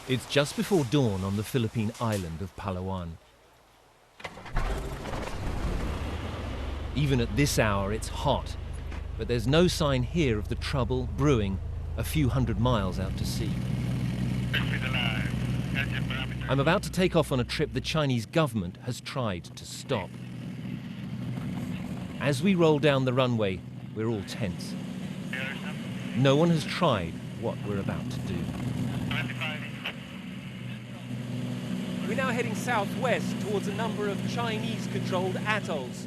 It's just before dawn on the Philippine island of Palawan. Even at this hour, it's hot, but there's no sign here of the trouble brewing a few hundred miles out to sea. I'm about to take off on a trip the Chinese government has tried to stop. As we roll down the runway, we're all tense. No one has tried what we're about to do. We're now heading southwest towards a number of Chinese-controlled atolls.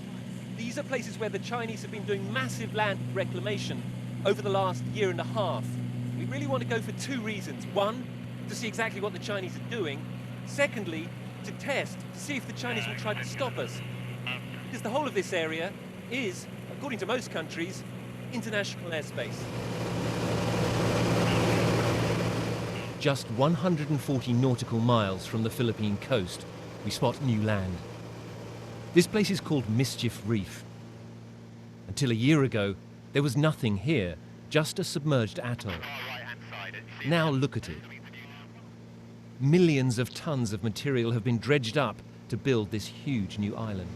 These are places where the Chinese have been doing massive land reclamation over the last year and a half. We really want to go for two reasons. One, to see exactly what the Chinese are doing. Secondly, to test, to see if the Chinese will try to stop us. Because the whole of this area is, according to most countries, international airspace. Just 140 nautical miles from the Philippine coast, we spot new land. This place is called Mischief Reef. Until a year ago, there was nothing here, just a submerged atoll. Now look at it. Millions of tons of material have been dredged up to build this huge new island.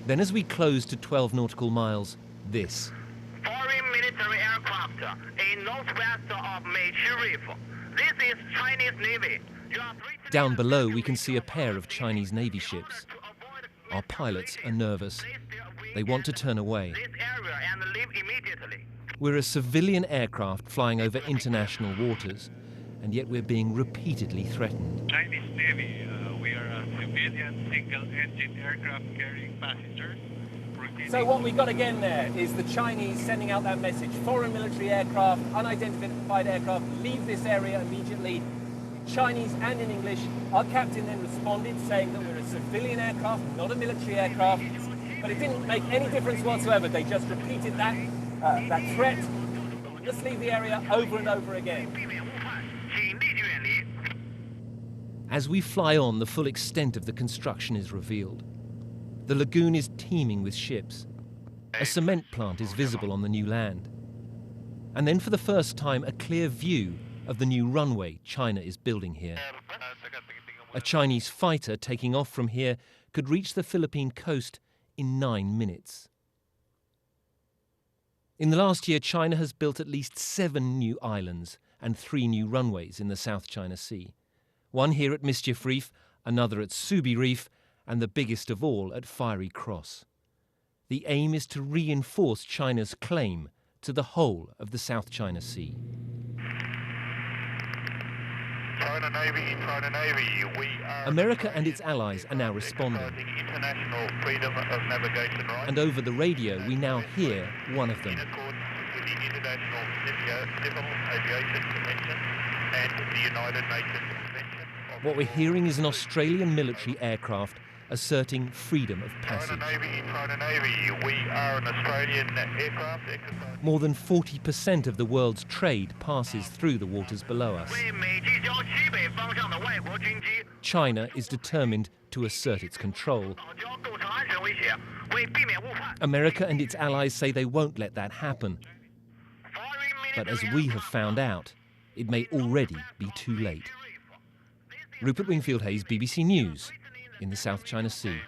Then as we close to 12 nautical miles, this. Foreign military aircraft in northwest of Mischief Reef. This is Chinese Navy. Down below, we can see a pair of Chinese Navy ships. Our pilots are nervous. They want to turn away. We're a civilian aircraft flying over international waters, and yet we're being repeatedly threatened. Chinese Navy, we are a civilian single-engine aircraft carrying passengers. So what we got again there is the Chinese sending out that message. Foreign military aircraft, unidentified aircraft, leave this area immediately. Chinese and in English. Our captain then responded saying that we're a civilian aircraft, not a military aircraft. But it didn't make any difference whatsoever. They just repeated that threat. Just leave the area over and over again. As we fly on, the full extent of the construction is revealed. The lagoon is teeming with ships. A cement plant is visible on the new land. And then for the first time, a clear view of the new runway China is building here. A Chinese fighter taking off from here could reach the Philippine coast in 9 minutes. In the last year, China has built at least 7 new islands and 3 new runways in the South China Sea. One here at Mischief Reef, another at Subi Reef, and the biggest of all at Fiery Cross. The aim is to reinforce China's claim to the whole of the South China Sea. China Navy, we are America and its allies are now responding. International freedom of navigation rights. And over the radio, we now hear one of them. In accordance with the International Civil Aviation Convention and the United Nations Convention. What we're hearing is an Australian military aircraft asserting freedom of passage. China Navy, we are an Australian aircraft. More than 40% of the world's trade passes through the waters below us. China is determined to assert its control. America and its allies say they won't let that happen. But as we have found out, it may already be too late. Rupert Wingfield-Hayes, BBC News, in the South China Sea.